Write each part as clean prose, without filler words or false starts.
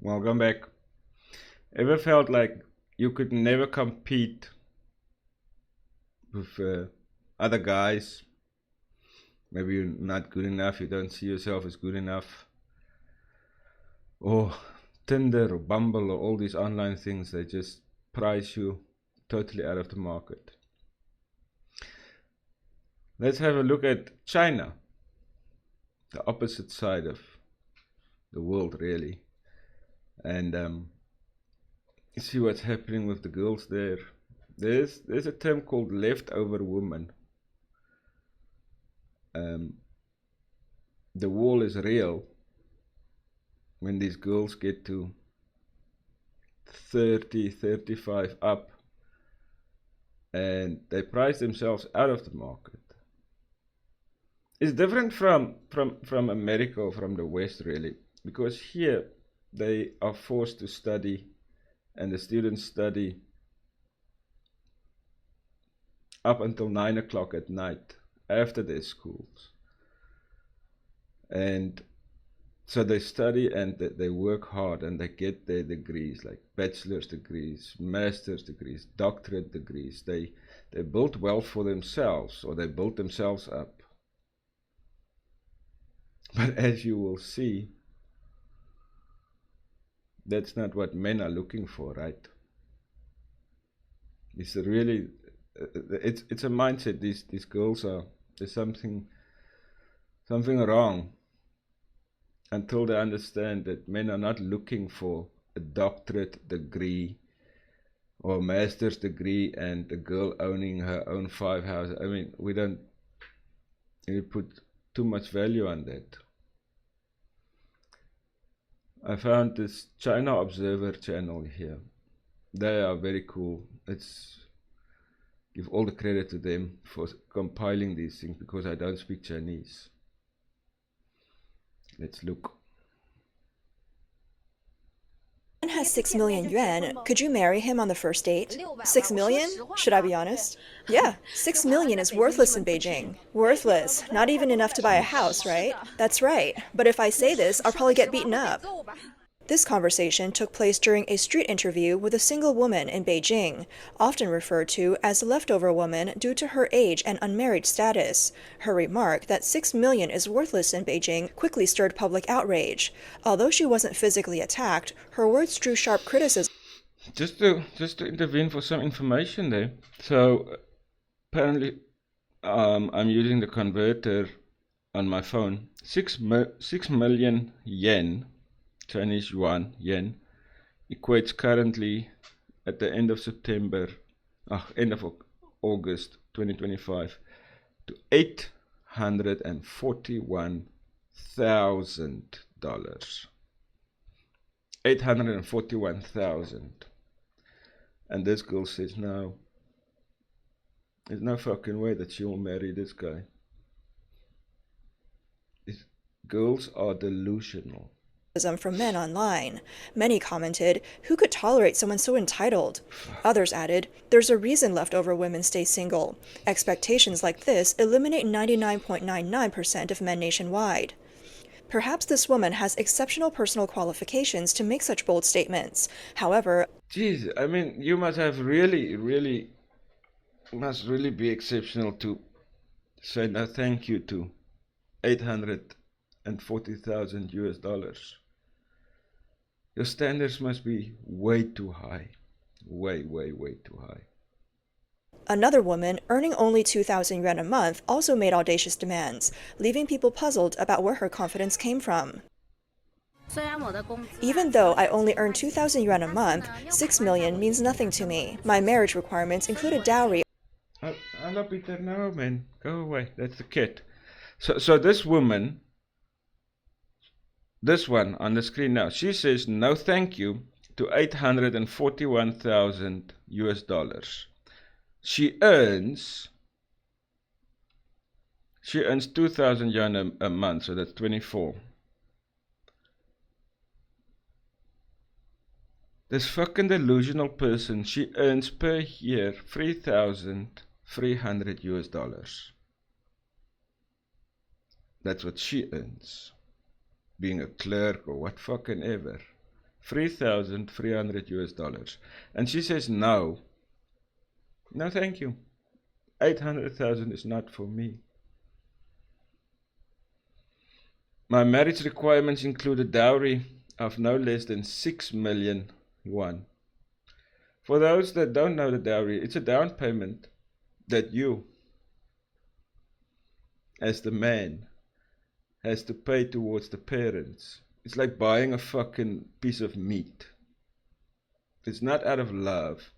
Welcome back. Ever felt like you could never compete with other guys? Maybe you're not good enough, you don't see yourself as good enough. Or Tinder or Bumble or all these online things, they just price you totally out of the market. Let's have a look at China, the opposite side of the world, really. And see what's happening with the girls there. There's a term called leftover woman. The wall is real when these girls get to 30, 35 up, and they price themselves out of the market. It's different from America or from the West, really, because here they are forced to study, and the students study up until 9 o'clock at night after their schools. And so they study and they work hard and they get their degrees, like bachelor's degrees, master's degrees, doctorate degrees. They build wealth for themselves, or they build themselves up. But as you will see, that's not what men are looking for, right? It's really, it's a mindset. These girls are, there's something wrong until they understand that men are not looking for a doctorate degree or a master's degree and a girl owning her own 5 houses. I mean, we put too much value on that. I found this China Observer channel here. They are very cool. Let's give all the credit to them for compiling these things, because I don't speak Chinese. Let's look. Has 6 million yuan. Could you marry him on the first date? 6 million? Should I be honest? Yeah, 6 million is worthless in Beijing. Worthless. Not even enough to buy a house, right? That's right. But if I say this, I'll probably get beaten up. This conversation took place during a street interview with a single woman in Beijing, often referred to as the leftover woman due to her age and unmarried status. Her remark that 6 million is worthless in Beijing quickly stirred public outrage. Although she wasn't physically attacked, her words drew sharp criticism. Just to intervene for some information there. So apparently, I'm using the converter on my phone. 6 million yen. Chinese yuan, yen, equates currently at the end of August 2025 to $841,000. 841,000. And this girl says, no, there's no fucking way that she will marry this guy. Girls are delusional. From men online. Many commented, who could tolerate someone so entitled? Others added, there's a reason leftover women stay single. Expectations like this eliminate 99.99% of men nationwide. Perhaps this woman has exceptional personal qualifications to make such bold statements. However, jeez, I mean, you must have must really be exceptional to say no thank you to 840,000 US dollars. Your standards must be way too high. Way too high. Another woman, earning only 2,000 yuan a month, also made audacious demands, leaving people puzzled about where her confidence came from. Even though I only earn 2,000 yuan a month, 6 million means nothing to me. My marriage requirements include a dowry. Hello, Peter. No, man. Go away. That's the kid. So this woman, this one on the screen now, she says no thank you to 841,000 US dollars. She earns 2,000 yuan a month, so that's 24. This fucking delusional person, she earns per year 3,300 US dollars. That's what she earns, being a clerk or what fucking ever. $3,300. And she says, no, thank you. 800,000 is not for me. My marriage requirements include a dowry of no less than 6 million yuan. For those that don't know the dowry, it's a down payment that you, as the man, has to pay towards the parents. It's like buying a fucking piece of meat. It's not out of love.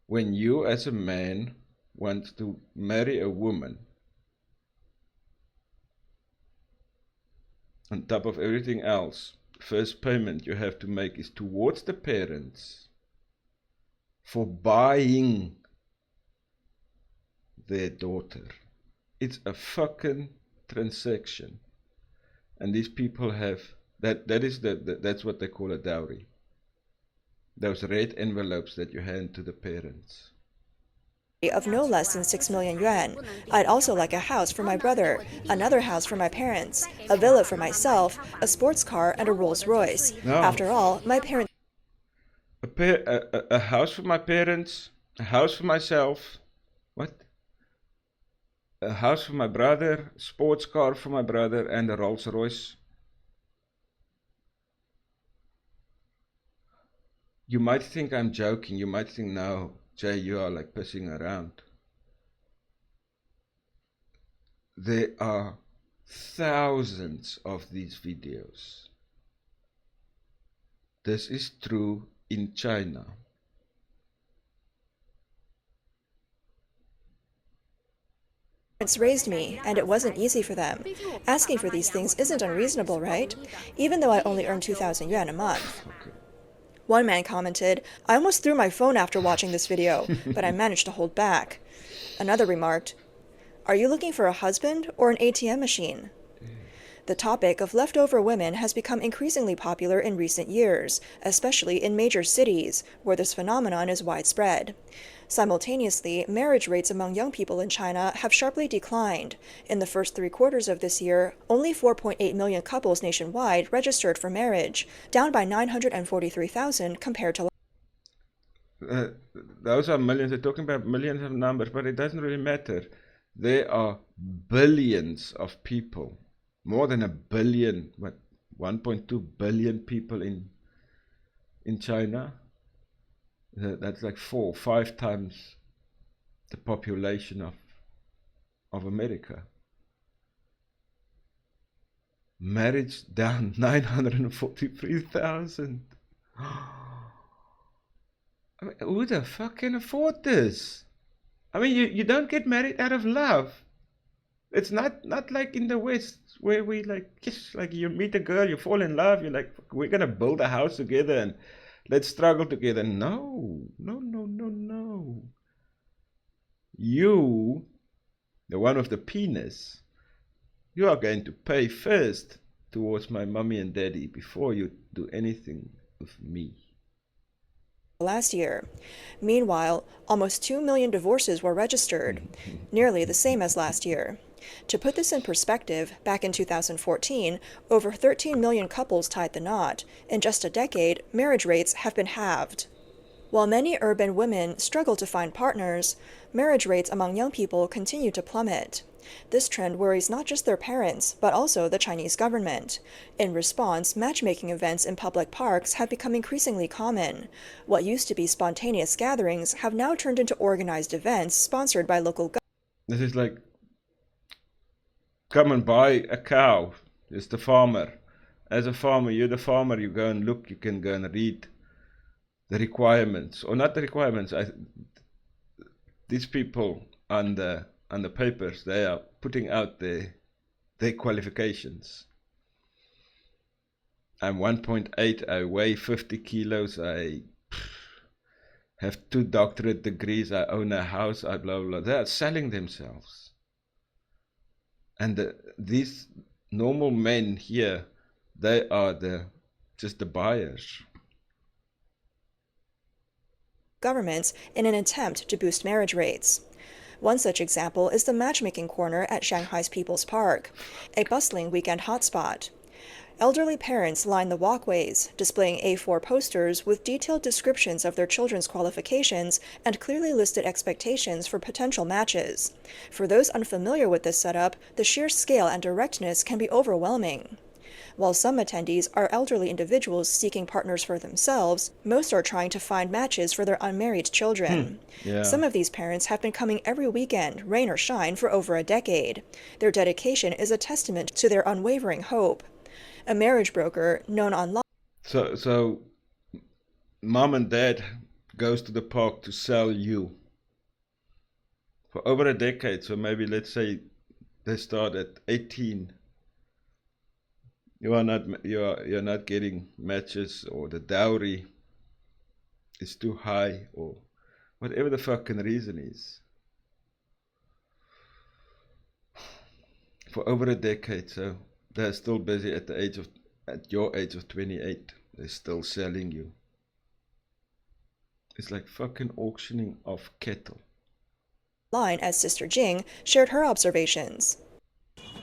When you as a man want to marry a woman, on top of everything else, first payment you have to make is towards the parents for buying their daughter. It's a fucking transaction. And these people have that's what they call a dowry. Those red envelopes that you hand to the parents. Of no less than 6 million yuan. I'd also like a house for my brother, another house for my parents, a villa for myself, a sports car, and a Rolls Royce. No. After all, my parents... A house for my parents, a house for myself. What? A house for my brother, sports car for my brother, and a Rolls Royce. You might think I'm joking. You might think, no, Jay, you are like pissing around. There are thousands of these videos. This is true in China. Parents raised me, and it wasn't easy for them. Asking for these things isn't unreasonable, right? Even though I only earn 2,000 yuan a month. Okay. One man commented, I almost threw my phone after watching this video, but I managed to hold back. Another remarked, are you looking for a husband or an ATM machine? The topic of leftover women has become increasingly popular in recent years, especially in major cities, where this phenomenon is widespread. Simultaneously, marriage rates among young people in China have sharply declined. In the first 3 quarters of this year, only 4.8 million couples nationwide registered for marriage, down by 943,000 compared to those are millions. They're talking about millions of numbers, but it doesn't really matter. There are billions of people, more than a billion, 1.2 billion people in China. That's like 4 or 5 times the population of America. Marriage down 943,000. I mean, who the fuck can afford this? I mean, you don't get married out of love. It's not like in the West where we like, just like you meet a girl, you fall in love, you're like, we're gonna build a house together and let's struggle together. No. You, the one with the penis, you are going to pay first towards my mommy and daddy before you do anything with me. Last year. Meanwhile, almost 2 million divorces were registered, nearly the same as last year. To put this in perspective, back in 2014, over 13 million couples tied the knot. In just a decade, marriage rates have been halved. While many urban women struggle to find partners, marriage rates among young people continue to plummet. This trend worries not just their parents, but also the Chinese government. In response, matchmaking events in public parks have become increasingly common. What used to be spontaneous gatherings have now turned into organized events sponsored by local governments. This is like, come and buy a cow. It's the farmer. As a farmer, you're the farmer, you go and look, you can go and read the requirements, or not the requirements. These people on the papers, they are putting out their qualifications. I'm 1.8, I weigh 50 kilos, I have 2 doctorate degrees, I own a house, I blah blah. They are selling themselves. And these normal men here, they are just the buyers. Governments in an attempt to boost marriage rates. One such example is the matchmaking corner at Shanghai's People's Park, a bustling weekend hotspot. Elderly parents line the walkways, displaying A4 posters with detailed descriptions of their children's qualifications and clearly listed expectations for potential matches. For those unfamiliar with this setup, the sheer scale and directness can be overwhelming. While some attendees are elderly individuals seeking partners for themselves, most are trying to find matches for their unmarried children. Yeah. Some of these parents have been coming every weekend, rain or shine, for over a decade. Their dedication is a testament to their unwavering hope. A marriage broker, known online, So mom and dad goes to the park to sell you for over a decade. So maybe let's say they start at 18. You're not getting matches, or the dowry is too high, or whatever the fucking reason is. For over a decade, so they're still busy at your age of 28. They're still selling you. It's like fucking auctioning off cattle. as Sister Jing shared her observations.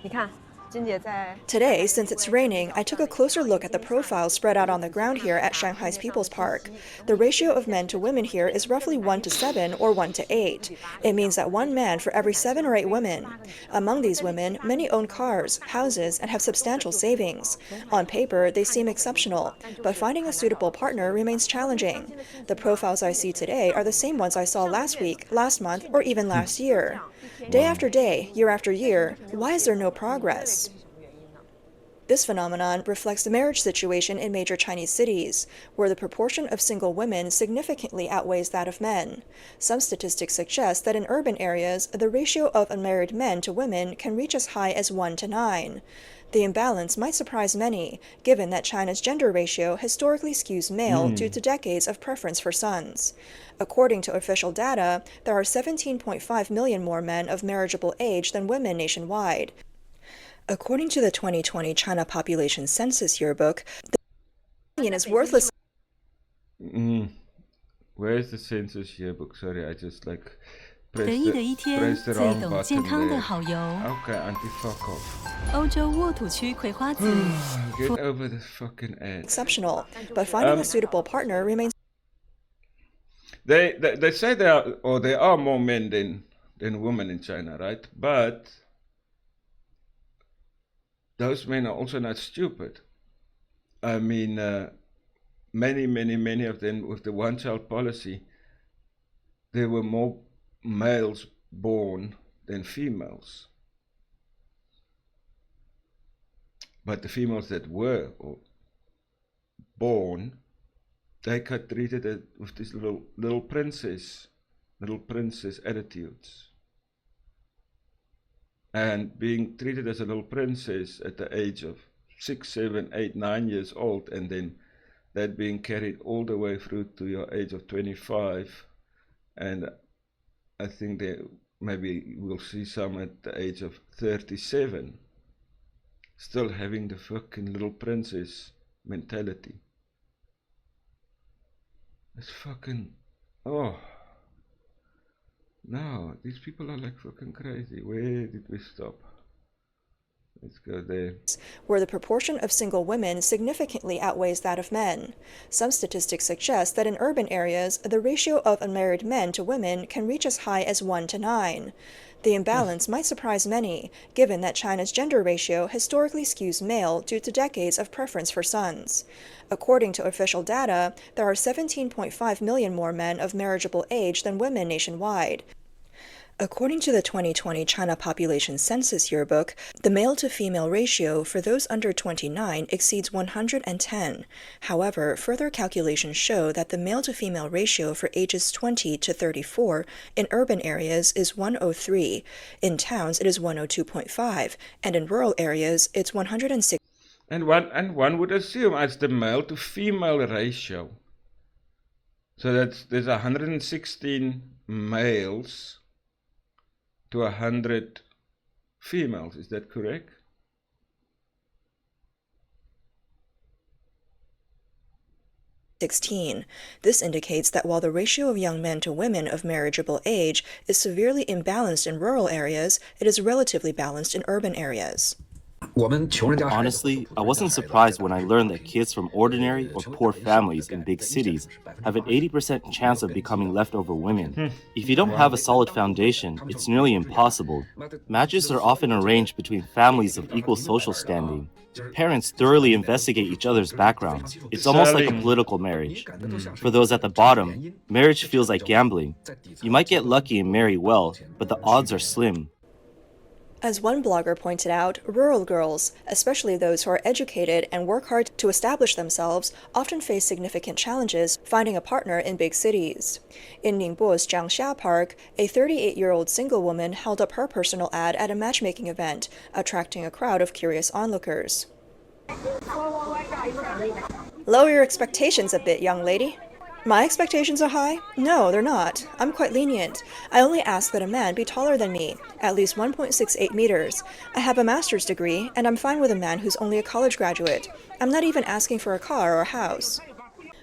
你看，金姐在 Today, since it's raining, I took a closer look at the profiles spread out on the ground here at Shanghai's People's Park. The ratio of men to women here is roughly 1 to 7 or 1 to 8. It means that one man for every 7 or 8 women. Among these women, many own cars, houses, and have substantial savings. On paper, they seem exceptional, but finding a suitable partner remains challenging. The profiles I see today are the same ones I saw last week, last month, or even last year. Day after day, year after year, why is there no progress? This phenomenon reflects the marriage situation in major Chinese cities, where the proportion of single women significantly outweighs that of men. Some statistics suggest that in urban areas, the ratio of unmarried men to women can reach as high as 1 to 9. The imbalance might surprise many, given that China's gender ratio historically skews male due to decades of preference for sons. According to official data, there are 17.5 million more men of marriageable age than women nationwide. According to the 2020 China Population Census Yearbook, the million is worthless. Where is the census yearbook? Sorry, I just like 得 pressed 意的一 the, 天， pressed the 最 wrong 懂健 button 康的 there. 好油。 Okay, auntie, fuck off. 欧洲沃土区葵花籽 Get over the fucking ad. Exceptional, but finding a suitable partner remains. They say there are more men than women in China, right? But those men are also not stupid. I mean, many of them with the one-child policy, there were more males born than females. But the females that were born, they got treated with these little princess attitudes. And being treated as a little princess at the age of 6, 7, 8, 9 years old, and then that being carried all the way through to your age of 25, and I think that maybe we'll see some at the age of 37, still having the fucking little princess mentality. It's fucking, oh. No, these people are like fucking crazy. Where did we stop? Let's go there. Where the proportion of single women significantly outweighs that of men. Some statistics suggest that in urban areas, the ratio of unmarried men to women can reach as high as 1 to 9. The imbalance might surprise many, given that China's gender ratio historically skews male due to decades of preference for sons. According to official data, there are 17.5 million more men of marriageable age than women nationwide. According to the 2020 China Population Census Yearbook, the male-to-female ratio for those under 29 exceeds 110. However, further calculations show that the male-to-female ratio for ages 20 to 34 in urban areas is 103, in towns it is 102.5, and in rural areas it's 106. And one would assume it's the male-to-female ratio. So there's 116 males to 100 females, is that correct? This indicates that while the ratio of young men to women of marriageable age is severely imbalanced in rural areas, it is relatively balanced in urban areas. Honestly, I wasn't surprised when I learned that kids from ordinary or poor families in big cities have an 80% chance of becoming leftover women. If you don't have a solid foundation, it's nearly impossible. Matches are often arranged between families of equal social standing. Parents thoroughly investigate each other's backgrounds. It's almost like a political marriage. For those at the bottom, marriage feels like gambling. You might get lucky and marry well, but the odds are slim. As one blogger pointed out, rural girls, especially those who are educated and work hard to establish themselves, often face significant challenges finding a partner in big cities. In Ningbo's Jiangxia Park, a 38-year-old single woman held up her personal ad at a matchmaking event, attracting a crowd of curious onlookers. Lower your expectations a bit, young lady. My expectations are high? No, they're not. I'm quite lenient. I only ask that a man be taller than me, at least 1.68 meters. I have a master's degree, and I'm fine with a man who's only a college graduate. I'm not even asking for a car or a house.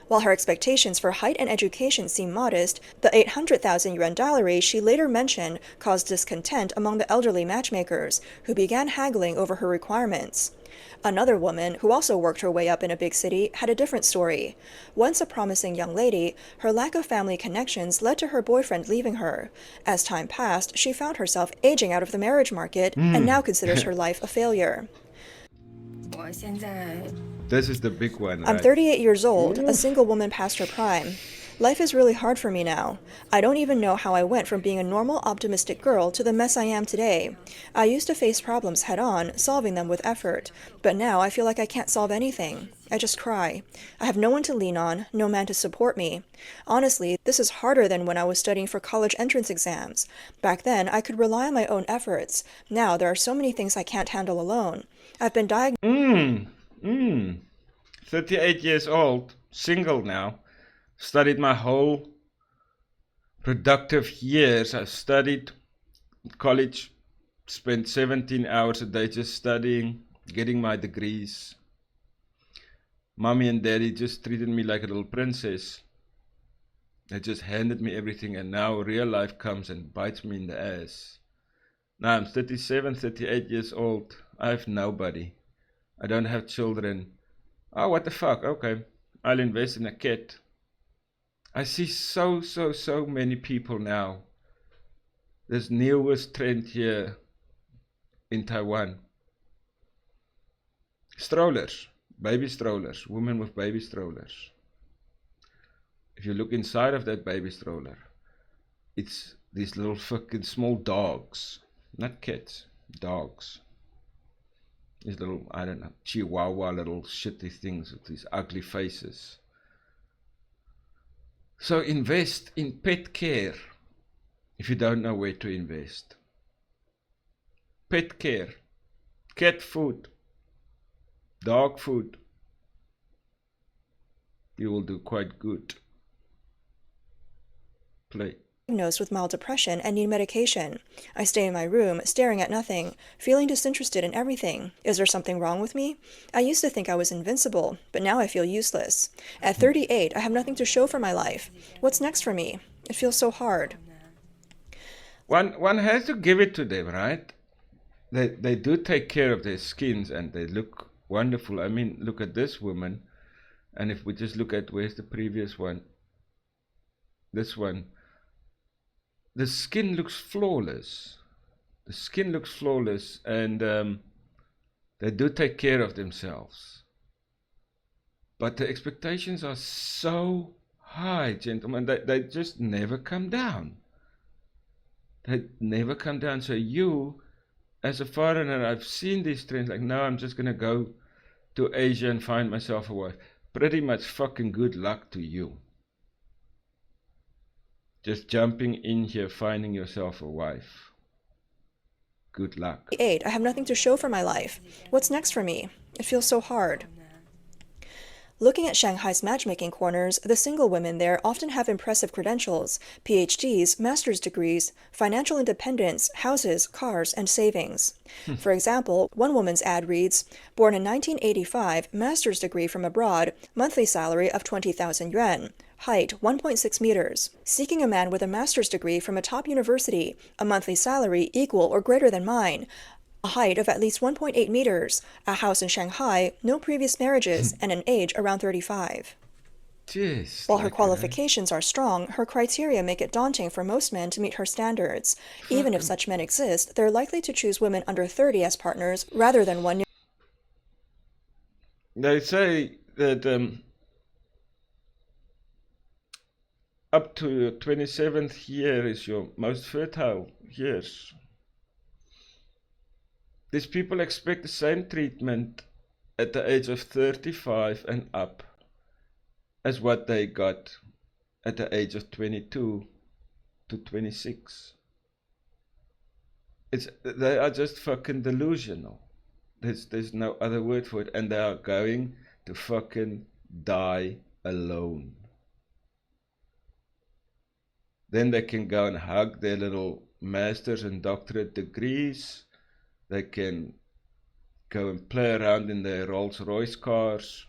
While her expectations for height and education seem modest, the 800,000 yuan dowry she later mentioned caused discontent among the elderly matchmakers, who began haggling over her requirements. Another woman, who also worked her way up in a big city, had a different story. Once a promising young lady, her lack of family connections led to her boyfriend leaving her. As time passed, she found herself aging out of the marriage market and now considers her life a failure. This is the big one, I'm right? 38 years old, a single woman past her prime. Life is really hard for me now. I don't even know how I went from being a normal, optimistic girl to the mess I am today. I used to face problems head-on, solving them with effort, but now I feel like I can't solve anything. I just cry. I have no one to lean on, no man to support me. Honestly, this is harder than when I was studying for college entrance exams. Back then, I could rely on my own efforts. Now, there are so many things I can't handle alone. I've been diagnosed 38 years old, single now. Studied my whole productive years. I studied college, spent 17 hours a day just studying, getting my degrees. Mommy and daddy just treated me like a little princess. They just handed me everything, and now real life comes and bites me in the ass. Now I'm 37, 38 years old. I have nobody. I don't have children. Oh, what the fuck? Okay, I'll invest in a cat. I see so many people now. This newest trend here in Taiwan. Strollers, baby strollers, women with baby strollers. If you look inside of that baby stroller, it's these little fucking small dogs, not cats, dogs. These little, I don't know, chihuahua little shitty things with these ugly faces. So invest in pet care if you don't know where to invest. Pet care, cat food, dog food. You will do quite good. Play. Diagnosed with mild depression and need medication. I stay in my room, staring at nothing, feeling disinterested in everything. Is there something wrong with me? I used to think I was invincible, but now I feel useless. At 38, I have nothing to show for my life. What's next for me? It feels so hard. One has to give it to them, right? They do take care of their skins and they look wonderful. I mean, look at this woman. And if we just look at, where's the previous one? This one. The skin looks flawless. The skin looks flawless, and they do take care of themselves. But the expectations are so high, gentlemen, they just never come down. They never come down. So you, as a foreigner, I've seen these trends, like, no, I'm just going to go to Asia and find myself a wife. Pretty much fucking good luck to you. Just jumping in here, finding yourself a wife. Good luck. 8. I have nothing to show for my life. What's next for me? It feels so hard. Looking at Shanghai's matchmaking corners, the single women there often have impressive credentials, PhDs, master's degrees, financial independence, houses, cars, and savings. For example, one woman's ad reads, born in 1985, master's degree from abroad, monthly salary of 20,000 yuan, height 1.6 meters, seeking a man with a master's degree from a top university, a monthly salary equal or greater than mine, a height of at least 1.8 meters, a house in Shanghai, no previous marriages, and an age around 35. Jeez, While her like, qualifications are strong, her criteria make it daunting for most men to meet her standards. Even if such men exist, they're likely to choose women under 30 as partners rather than one. They say that up to your 27th year is your most fertile years. These people expect the same treatment at the age of 35 and up as what they got at the age of 22 to 26. They are just fucking delusional. There's no other word for it, and they are going to fucking die alone. Then they can go and hug their little master's and doctorate degrees. They can go and play around in their Rolls-Royce cars.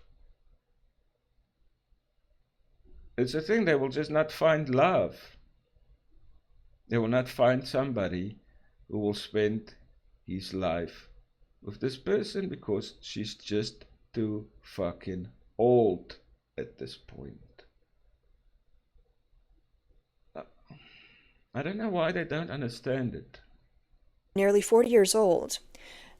It's a thing, they will just not find love. They will not find somebody who will spend his life with this person because she's just too fucking old at this point. I don't know why they don't understand it. Nearly 40 years old.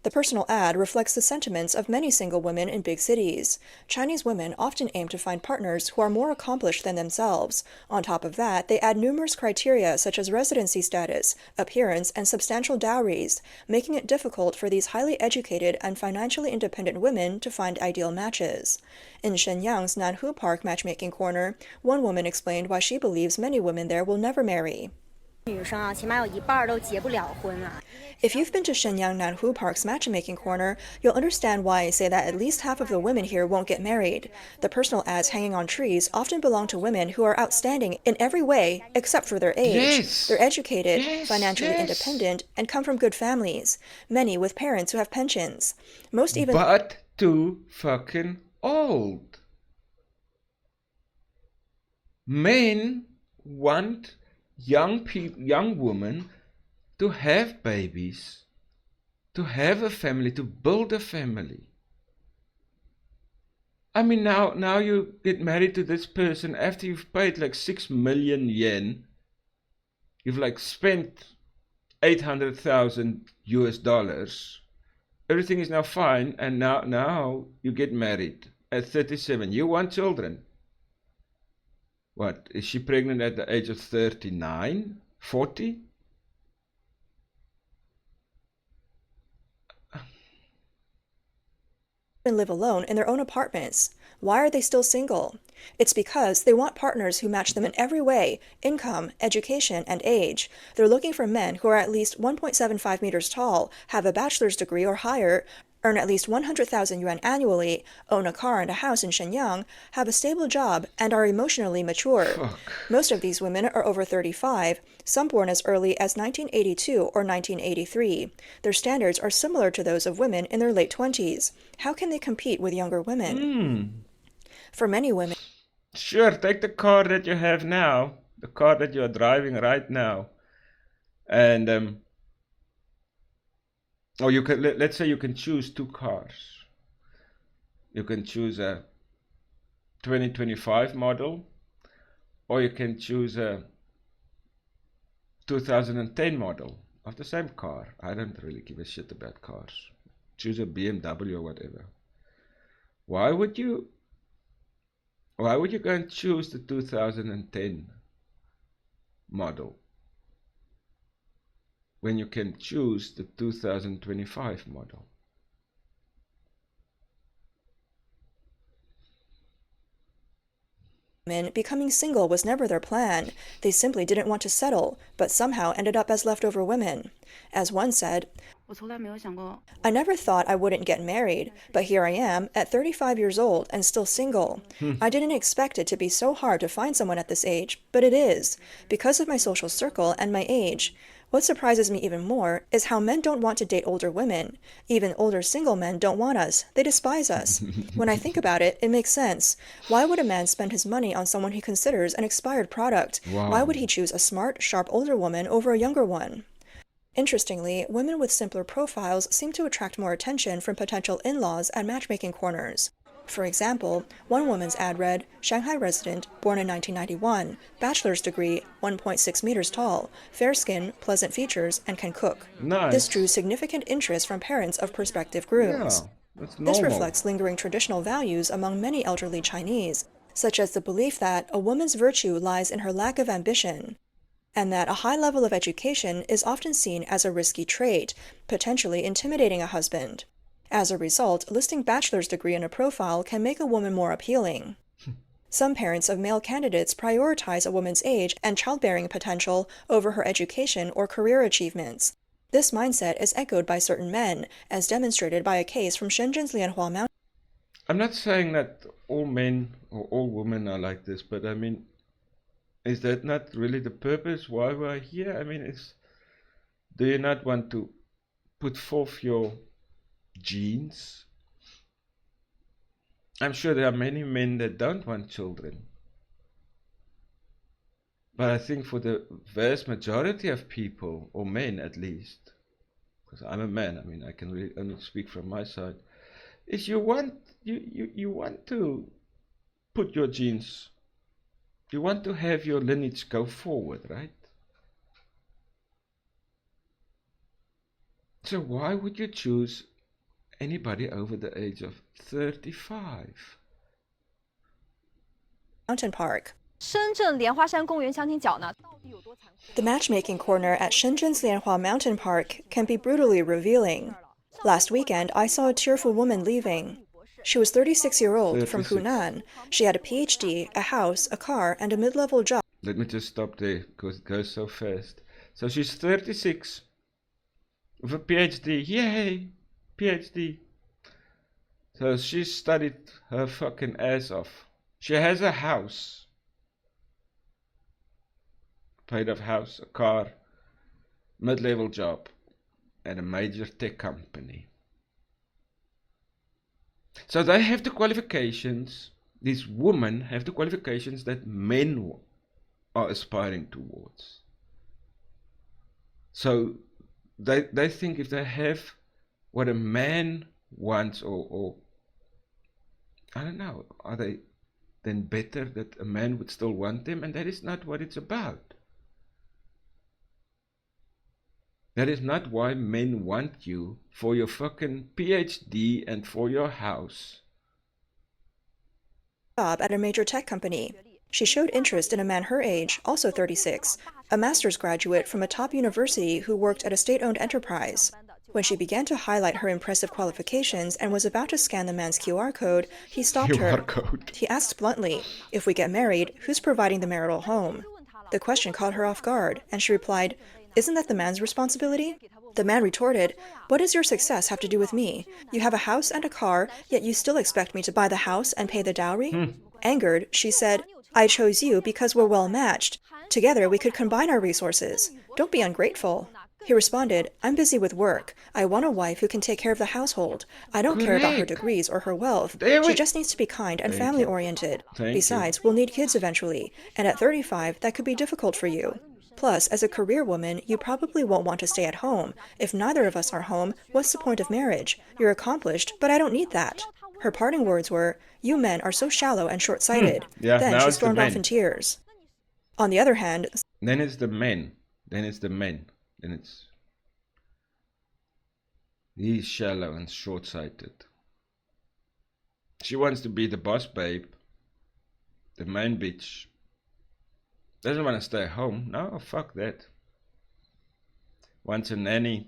The personal ad reflects the sentiments of many single women in big cities. Chinese women often aim to find partners who are more accomplished than themselves. On top of that, they add numerous criteria such as residency status, appearance, and substantial dowries, making it difficult for these highly educated and financially independent women to find ideal matches. In Shenyang's Nanhu Park matchmaking corner, one woman explained why she believes many women there will never marry. If you've been to Shenyang Nanhu Park's matchmaking corner, you'll understand why I say that at least half of the women here won't get married. The personal ads hanging on trees often belong to women who are outstanding in every way except for their age. Yes. They're educated, Yes, financially yes. independent, and come from good families, many with parents who have pensions. Most even But too fucking old. Men want young women to have babies, to have a family, to build a family. I mean, now you get married to this person after you've paid like 6 million yen. You've like spent 800,000 US dollars. Everything is now fine, and now you get married at 37. You want children. What, is she pregnant at the age of 39? 40? live alone in their own apartments. Why are they still single? It's because they want partners who match them in every way: income, education, and age. They're looking for men who are at least 1.75 meters tall, have a bachelor's degree or higher, earn at least 100,000 yuan annually, own a car and a house in Shenyang, have a stable job, and are emotionally mature. Fuck. Most of these women are over 35, some born as early as 1982 or 1983. Their standards are similar to those of women in their late 20s. How can they compete with younger women? For many women, Sure, take the car that you have now, the car that you are driving right now, and or you can let's say you can choose two cars. You can choose a 2025 model, or you can choose a 2010 model of the same car. I don't really give a shit about cars. Choose a BMW or whatever. Why would you go and choose the 2010 model when you can choose the 2025 model? becoming single was never their plan. They simply didn't want to settle, but somehow ended up as leftover women. As one said, I never thought I wouldn't get married, but here I am at 35 years old and still single. I didn't expect it to be so hard to find someone at this age, but it is, because of my social circle and my age. What surprises me even more is how men don't want to date older women. Even older single men don't want us. They despise us. When I think about it, it makes sense. Why would a man spend his money on someone he considers an expired product? Wow. Why would he choose a smart, sharp older woman over a younger one? Interestingly, women with simpler profiles seem to attract more attention from potential in-laws at matchmaking corners. For example, one woman's ad read, Shanghai resident, born in 1991, bachelor's degree, 1.6 meters tall, fair skin, pleasant features, and can cook. Nice. This drew significant interest from parents of prospective grooms. Yeah, that's This normal. reflects lingering traditional values among many elderly Chinese, such as the belief that a woman's virtue lies in her lack of ambition, and that a high level of education is often seen as a risky trait, potentially intimidating a husband. As a result, listing bachelor's degree in a profile can make a woman more appealing. Some parents of male candidates prioritize a woman's age and childbearing potential over her education or career achievements. This mindset is echoed by certain men, as demonstrated by a case from Shenzhen's Lianhua Mountain. I'm not saying that all men or all women are like this, but I mean, is that not really the purpose why we're here? I mean, do you not want to put forth your genes? I'm sure there are many men that don't want children. But I think for the vast majority of people, or men at least, because I'm a man, I mean, I can really only speak from my side, is you want to put your genes, you want to have your lineage go forward, right? So why would you choose anybody over the age of 35? Mountain Park. 深圳莲花山公园相亲角呢，到底有多残酷？ The matchmaking corner at Shenzhen's Lianhua Mountain Park can be brutally revealing. Last weekend, I saw a tearful woman leaving. She was 36-year-old from 36. Hunan. She had a PhD, a house, a car, and a mid-level job. Let me just stop there because it goes so fast. So she's 36 with a PhD. Yay! PhD. So she studied her fucking ass off. She has a house. Paid off house, a car, mid-level job at a major tech company. So they have the qualifications, these women have the qualifications that men are aspiring towards. So they think if they have what a man wants, or I don't know, are they then better that a man would still want them? And that is not what it's about. That is not why men want you, for your fucking PhD and for your house. Job at a major tech company. She showed interest in a man her age, also 36, a master's graduate from a top university who worked at a state-owned enterprise. When she began to highlight her impressive qualifications and was about to scan the man's QR code, he stopped her. QR code. He asked bluntly, "If we get married, who's providing the marital home?" The question caught her off guard, and she replied, "Isn't that the man's responsibility?" The man retorted, "What does your success have to do with me? You have a house and a car, yet you still expect me to buy the house and pay the dowry?" Angered, she said, "I chose you because we're well matched. Together we could combine our resources. Don't be ungrateful." He responded, "I'm busy with work. I want a wife who can take care of the household. I don't care about her Correct. degrees or her wealth. There She we- just needs to be kind and Thank family-oriented. Thank you. Besides, we'll need kids eventually, and at 35, that could be difficult for you. Plus, as a career woman, you probably won't want to stay at home. If neither of us are home, what's the point of marriage? You're accomplished, but I don't need that." Her parting words were, "You men are so shallow and short-sighted." Yeah, Then now she it's the stormed off men. in tears. On the other hand, Then it's the men. Then it's the men. Then it's... He's shallow and short-sighted. She wants to be the boss babe. The main bitch. Doesn't want to stay home. No, fuck that. Wants a nanny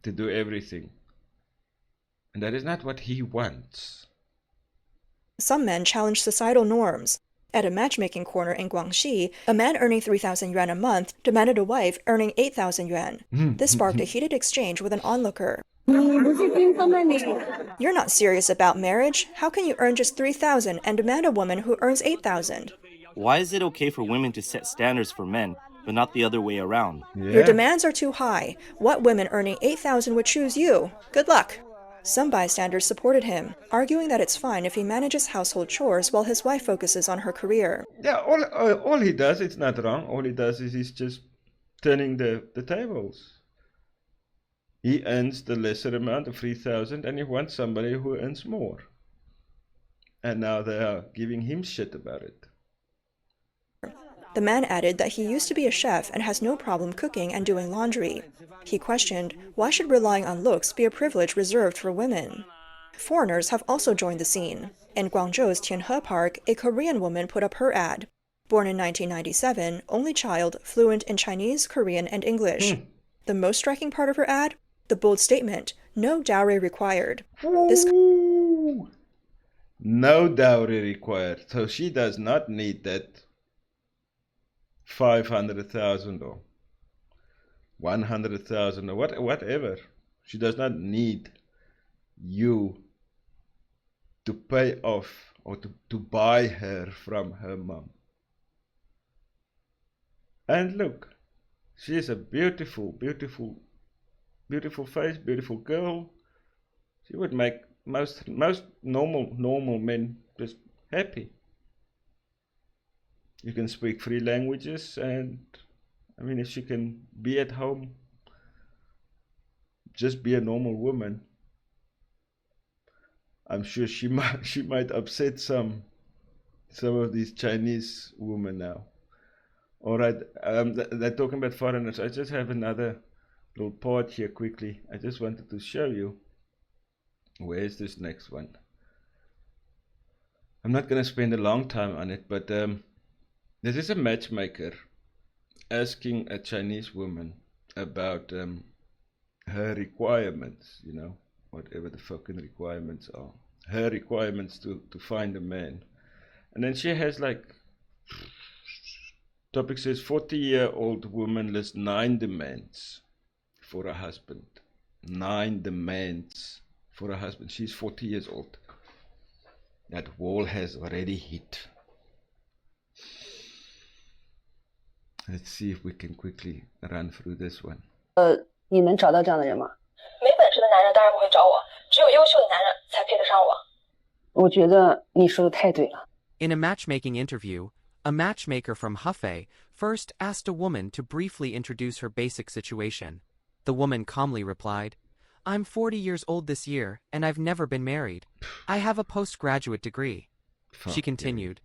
to do everything. And that is not what he wants. some men challenge societal norms. At a matchmaking corner in Guangxi, a man earning 3,000 yuan a month demanded a wife earning 8,000 yuan. This sparked a heated exchange with an onlooker. "You're not serious about marriage. How can you earn just 3,000 and demand a woman who earns 8,000? Why is it okay for women to set standards for men, but not the other way around? Your demands are too high. What women earning 8,000 would choose you? Good luck." Some bystanders supported him, arguing that it's fine if he manages household chores while his wife focuses on her career. Yeah, all he does, it's not wrong. All he does is he's just turning the tables. He earns the lesser amount of 3,000 and he wants somebody who earns more. And now they are giving him shit about it. The man added that he used to be a chef and has no problem cooking and doing laundry. He questioned, why should relying on looks be a privilege reserved for women? Foreigners have also joined the scene. In Guangzhou's Tianhe Park, a Korean woman put up her ad. Born in 1997, only child, fluent in Chinese, Korean, and English. The most striking part of her ad? The bold statement, no dowry required. No dowry required. So she does not need that 500,000 or 100,000 or whatever. She does not need you to pay off or to buy her from her mom. And look, she is a beautiful, beautiful, beautiful face, beautiful girl. She would make most normal men just happy. You can speak 3 languages, and I mean, if she can be at home, just be a normal woman, I'm sure she might upset some of these Chinese women now. All right, they're talking about foreigners. I just have another little part here quickly. I just wanted to show you. Where's this next one? I'm not going to spend a long time on it, but this is a matchmaker asking a Chinese woman about her requirements, you know, whatever the fucking requirements are. Her requirements to find a man. And then she has like, topic says 40-year-old woman lists 9 demands for a husband. 9 demands for a husband. She's 40 years old. That wall has already hit. Let's see if we can quickly run through this one. 你能找到这样的人吗？没本事的男人当然不会找我，只有优秀的男人才配得上我。我觉得你说的太对了。 In a matchmaking interview, a matchmaker from Hefei first asked a woman to briefly introduce her basic situation. The woman calmly replied, I'm 40 years old this year, and I've never been married. I have a postgraduate degree. She continued,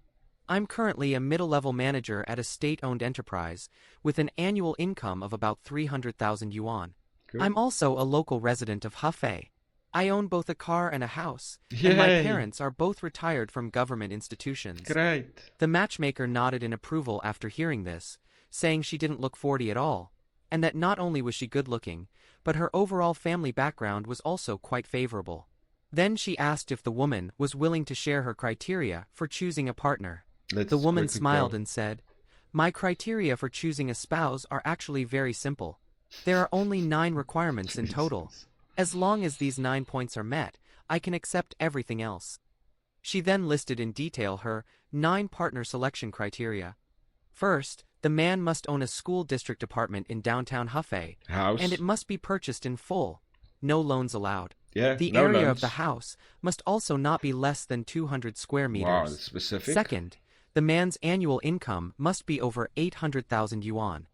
I'm currently a middle-level manager at a state-owned enterprise with an annual income of about 300,000 yuan. Good. I'm also a local resident of Hefei. I own both a car and a house, and my parents are both retired from government institutions. Great. The matchmaker nodded in approval after hearing this, saying she didn't look 40 at all, and that not only was she good-looking, but her overall family background was also quite favorable. Then she asked if the woman was willing to share her criteria for choosing a partner. The woman smiled and said, My criteria for choosing a spouse are actually very simple. There are only 9 requirements in total. As long as these 9 points are met, I can accept everything else. She then listed in detail her 9 partner selection criteria. First, the man must own a school district apartment in downtown Hefei, and it must be purchased in full. No loans allowed. The area of the house must also not be less than 200 square meters. Wow, that's specific. Second, the man's annual income must be over 800,000 yuan.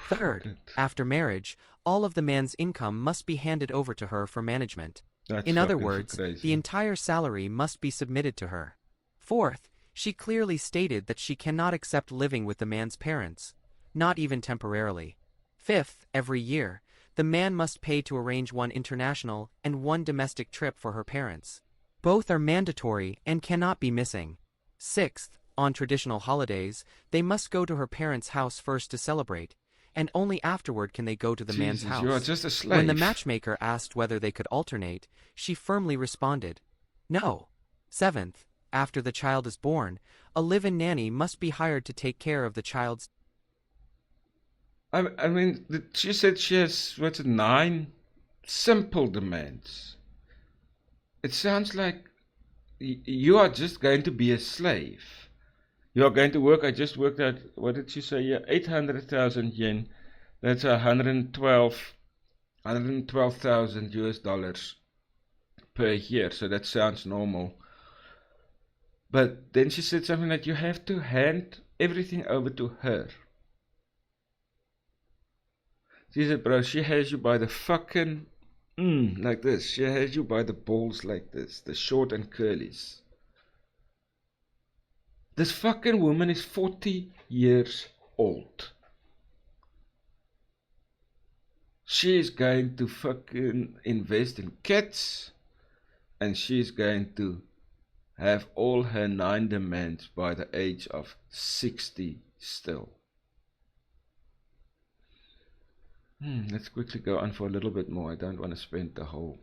Third, after marriage, all of the man's income must be handed over to her for management. In other words, the entire salary must be submitted to her. Fourth, she clearly stated that she cannot accept living with the man's parents, not even temporarily. Fifth, every year, the man must pay to arrange 1 international and 1 domestic trip for her parents. Both are mandatory and cannot be missing. Sixth, on traditional holidays, they must go to her parents' house first to celebrate, and only afterward can they go to the man's house. You are just a slave. When the matchmaker asked whether they could alternate, she firmly responded, no. Seventh, after the child is born, a live-in nanny must be hired to take care of the child's... I mean, she said she has, 9 simple demands. It sounds like you are just going to be a slave. You are going to work, I just worked out, what did she say here? 800,000 yen. That's 112,000 US dollars per year. So that sounds normal. But then she said something like you have to hand everything over to her. She said, bro, she has you by the fucking Like this. She has you by the balls like this. The short and curlies. This fucking woman is 40 years old. She is going to fucking invest in cats. And she's going to have all her 9 demands by the age of 60 still. Let's quickly go on for a little bit more. I don't want to spend the whole...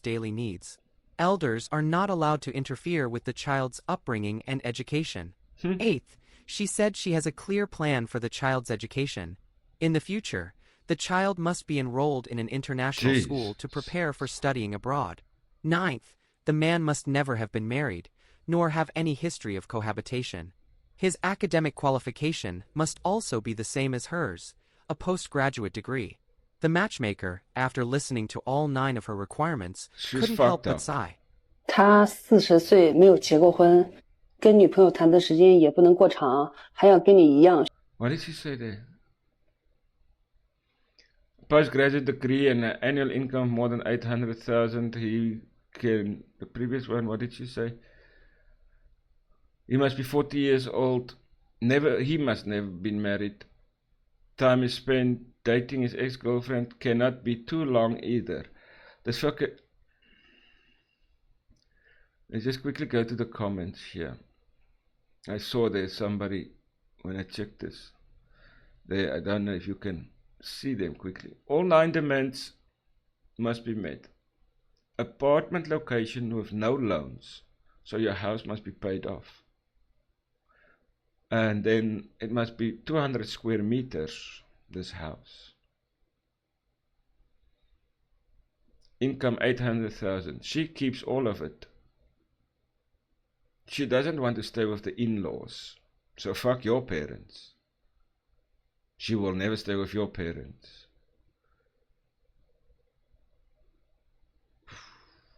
daily needs. Elders are not allowed to interfere with the child's upbringing and education. Eighth, she said she has a clear plan for the child's education. In the future, the child must be enrolled in an international school to prepare for studying abroad. Ninth, the man must never have been married, nor have any history of cohabitation. His academic qualification must also be the same as hers, a postgraduate degree. The matchmaker, after listening to all 9 of her requirements, couldn't help but sigh. 他40岁没有结过婚，跟女朋友谈的时间也不能过长，还要跟你一样。 What did she say there? Postgraduate degree and an annual income more than 800,000. He can... The previous one, what did she say? He must be 40 years old. He must never been married. Time is spent dating his ex-girlfriend cannot be too long either. This fucker... Let's just quickly go to the comments here. I saw there's somebody when I checked this. There, I don't know if you can see them quickly. All 9 demands must be met. Apartment location with no loans. So your house must be paid off. And then it must be 200 square meters, this house. Income 800,000. She keeps all of it. She doesn't want to stay with the in-laws. So fuck your parents. She will never stay with your parents.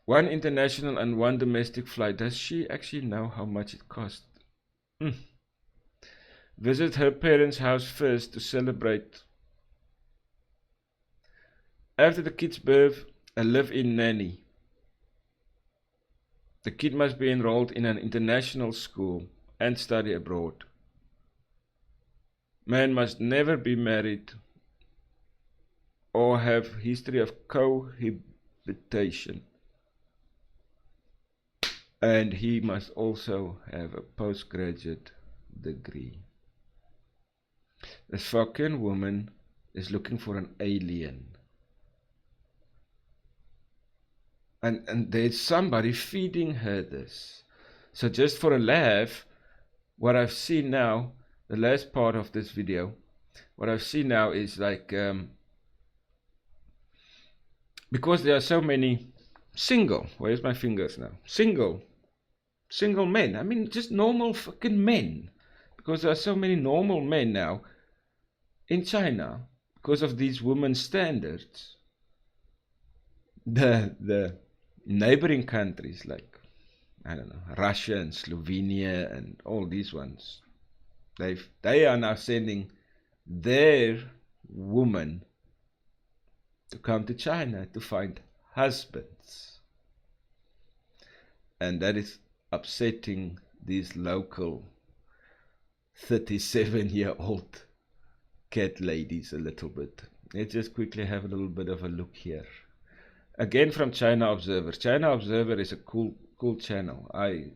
1 international and 1 domestic flight. Does she actually know how much it cost? Visit her parents' house first to celebrate. After the kid's birth, a live-in nanny. The kid must be enrolled in an international school and study abroad. Man must never be married or have history of cohabitation. And he must also have a postgraduate degree. This fucking woman is looking for an alien. And there's somebody feeding her this. So just for a laugh, what I've seen now, the last part of this video, what I've seen now is like, because there are so many single, where's my fingers now? Single men. I mean, just normal fucking men. Because there are so many normal men now in China because of these women's standards. The neighboring countries like, I don't know, Russia and Slovenia and all these ones, they are now sending their women to come to China to find husbands. And that is upsetting these local 37-year-old cat ladies a little bit. Let's just quickly have a little bit of a look here. Again from China Observer. China Observer is a cool channel. I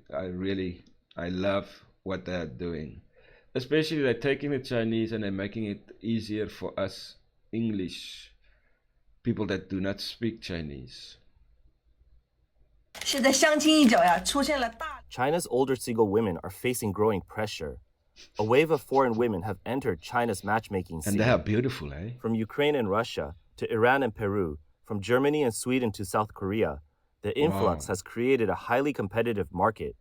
love what they're doing. Especially they're taking the Chinese and they're making it easier for us English people that do not speak Chinese. China's older single women are facing growing pressure. A wave of foreign women have entered China's matchmaking scene. And they are beautiful, eh? From Ukraine and Russia to Iran and Peru, from Germany and Sweden to South Korea, the influx has created a highly competitive market.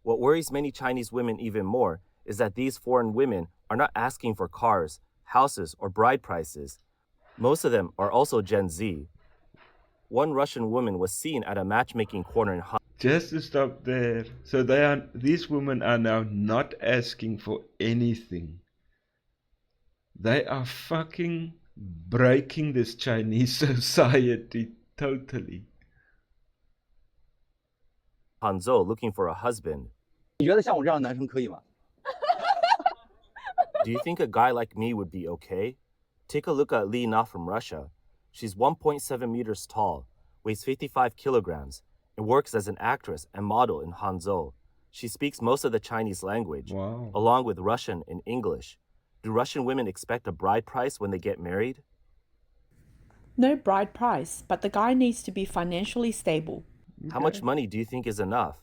What worries many Chinese women even more is that these foreign women are not asking for cars, houses, or bride prices. Most of them are also Gen Z. One Russian woman was seen at a matchmaking corner in Hong Kong. Just to stop there. So these women are now not asking for anything. They are fucking breaking this Chinese society totally. Hanzhou looking for a husband. 你觉得像我这样的男生可以吗？ Do you think a guy like me would be okay? Take a look at Li Na from Russia. She's 1.7 meters tall, weighs 55 kilograms, and works as an actress and model in Hanzhou. She speaks most of the Chinese language, Wow. along with Russian and English. Do Russian women expect a bride price when they get married? No bride price, but the guy needs to be financially stable. How much money do you think is enough?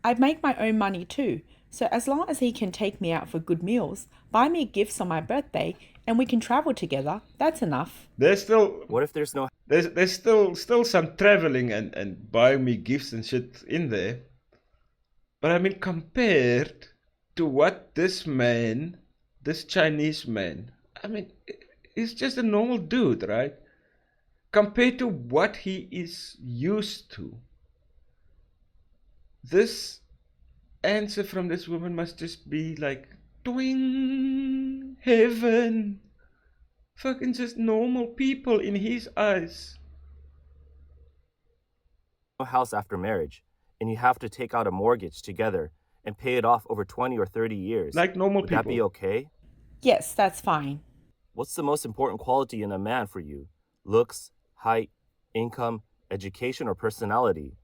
I make my own money too, so as long as he can take me out for good meals, buy me gifts on my birthday, and we can travel together, that's enough. There's still What if there's no there's still some traveling and buying me gifts and shit in there. But I mean, compared to what this man, this Chinese man, I mean, he's just a normal dude, right? Compared to what he is used to, this answer from this woman must just be like, twing, heaven. Fucking just normal people in his eyes. house after marriage, and you have to take out a mortgage together and pay it off over 20 or 30 years. Like normal Would people. that be okay? Yes, that's fine. What's the most important quality in a man for you? Looks, height, income, education, or personality?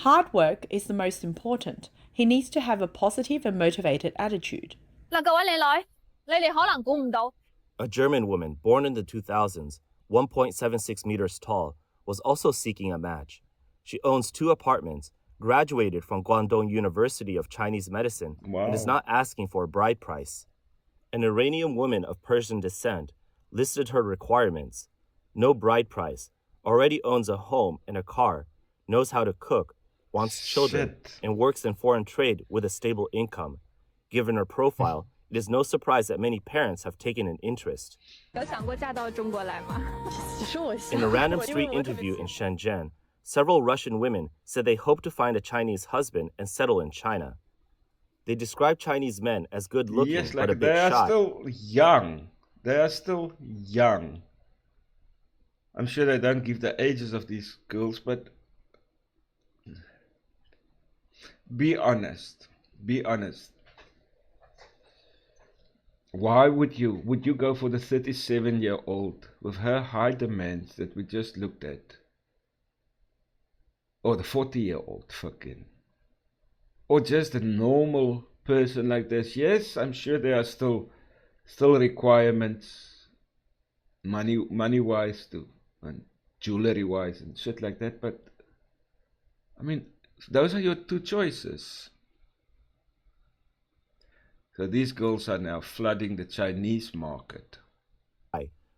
Hard work is the most important. He needs to have a positive and motivated attitude. 嗱，各位靚女，你哋可能估唔到， A German woman born in the 2000s, 1.76 meters tall, was also seeking a match. She owns 2 apartments, graduated from Guangdong University of Chinese Medicine, and is Wow. not asking for a bride price. An Iranian woman of Persian descent listed her requirements: no bride price, already owns a home and a car, knows how to cook, wants children, Shit. and works in foreign trade with a stable income. Given her profile, it is no surprise that many parents have taken an interest. 有想过嫁到中国来吗？ In a random street interview in Shenzhen, several Russian women said they hope to find a Chinese husband and settle in China. They describe Chinese men as good looking Yes, but a like bit they are shy. still young. They are still young. I'm sure they don't give the ages of these girls, but be honest. Be honest. Why would you go for the 37-year-old with her high demands that we just looked at? Or the 40-year-old fucking. Or just a normal person like this. Yes, I'm sure there are still requirements money wise too, and jewelry wise and shit like that, but I mean, those are your 2 choices. So these girls are now flooding the Chinese market.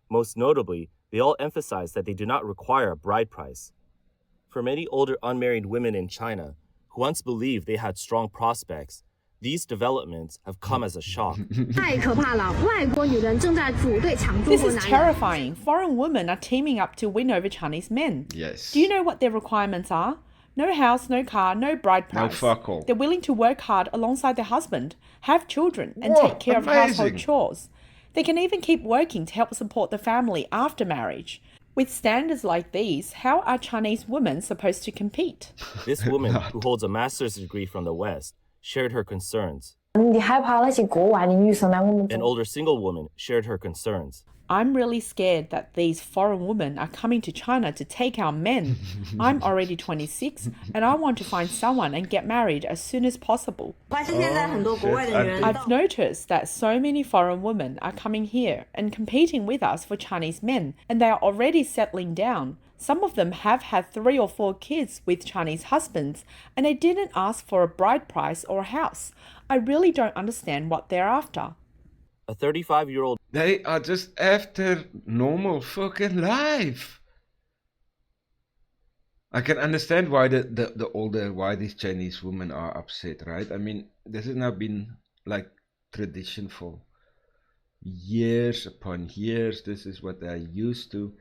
Most notably, they all emphasize that they do not require a bride price. For many older unmarried women in China who once believed they had strong prospects, these developments have come as a shock. 太可怕了！外国女人正在组队抢中 This 国 is 男人。 terrifying. Foreign women are teaming up to win over Chinese men. Yes. Do you know what their requirements are? No house, no car, no bride No price. fuck all. They're willing to work hard alongside their husband, have children, and Whoa, take care of amazing. household chores. They can even keep working to help support the family after marriage. With standards like these, how are Chinese women supposed to compete? This woman, who holds a master's degree from the West, shared her concerns. 你害怕那些國外的女生來我們 An older single woman shared her concerns. I'm really scared that these foreign women are coming to China to take our men. I'm already 26 and I want to find someone and get married as soon as possible. 发现现在很多国外的女人 I've noticed that so many foreign women are coming here and competing with us for Chinese men, and they are already settling down. Some of them have had 3 or 4 kids with Chinese husbands, and they didn't ask for a bride price or a house. I really don't understand what they're after. A 35-year-old They are just after normal fucking life. I can understand why why these Chinese women are upset, right? I mean, this has now been like tradition for years upon years. This is what they're used to,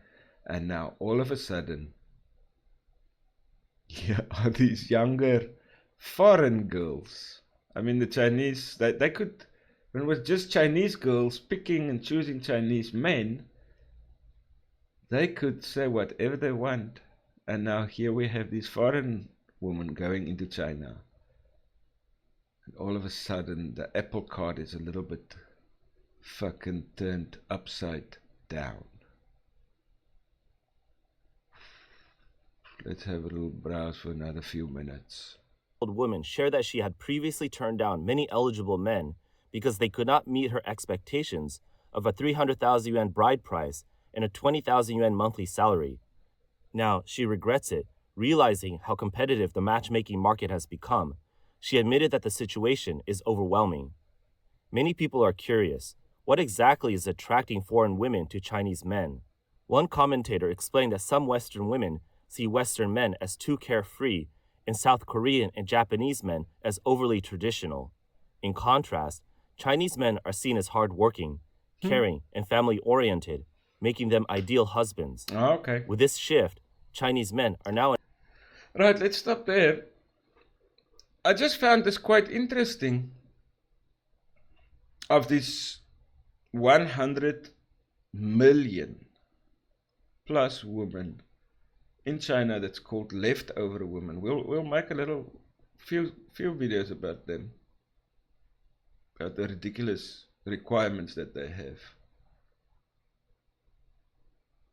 and now all of a sudden, here are these younger foreign girls. I mean, the Chinese, they could, when it was just Chinese girls picking and choosing Chinese men, They could say whatever they want. And now here we have these foreign women going into China. And all of a sudden the apple cart is a little bit fucking turned upside down. Let's have a little browse for another few minutes. Woman shared that she had previously turned down many eligible men because they could not meet her expectations of a 300,000 yuan bride price and a 20,000 yuan monthly salary. Now, she regrets it, realizing how competitive the matchmaking market has become. She admitted that the situation is overwhelming. Many people are curious, what exactly is attracting foreign women to Chinese men? One commentator explained that some Western women see Western men as too carefree and South Korean and Japanese men as overly traditional. In contrast, Chinese men are seen as hardworking, caring, and family-oriented, making them ideal husbands. Oh, okay. With this shift, Chinese men are now... Right, let's stop there. I just found this quite interesting. Of these 100 million plus women in China that's called leftover women. We'll make a few videos about them, about the ridiculous requirements that they have.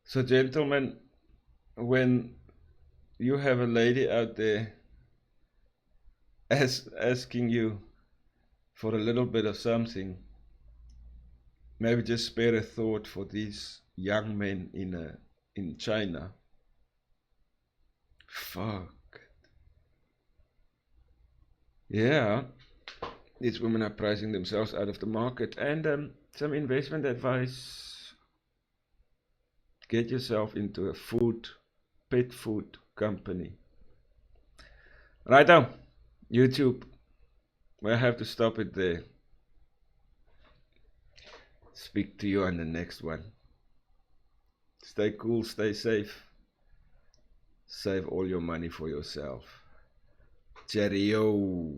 So gentlemen, when you have a lady out there asking you for a little bit of something, maybe just spare a thought for these young men in China. Fuck. Yeah, these women are pricing themselves out of the market. And some investment advice: get yourself into a pet food company. Right now, YouTube, we'll have to stop it there. Speak to you on the next one. Stay cool, stay safe. Save all your money for yourself. Cheerio.